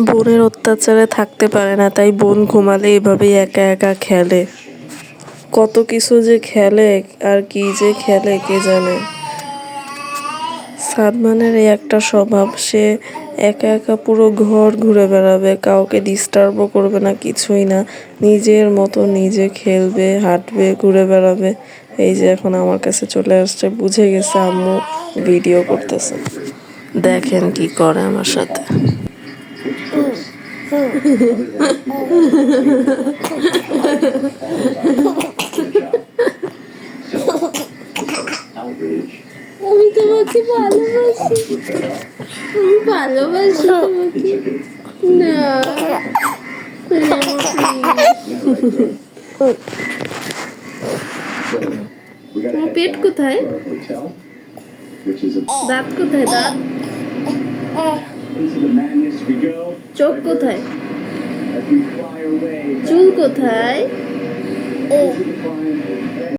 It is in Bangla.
বোনের অত্যাচারে থাকতে পারে না, তাই বোন ঘুমালে এভাবেই একা একা খেলে। কত কিছু যে খেলে আর কি যে খেলে কে জানে। সাদমানের এই একটা স্বভাব, সে একা একা পুরো ঘর ঘুরে বেড়াবে, কাউকে ডিস্টার্বও করবে না, কিছুই না, নিজের মতো নিজে খেলবে, হাঁটবে, ঘুরে বেড়াবে। এই যে এখন আমার কাছে চলে আসছে, বুঝে গেছে আম্মু ভিডিও করতেছে। দেখেন কি করে আমার সাথে। আমি তোমাকে ভালোবাসি, আমি ভালোবাসি তোমাকে। না তোমার পেট কোথায়? দাঁত কোথায়? দাঁত? চোখ কোথায়? চুল কোথায়?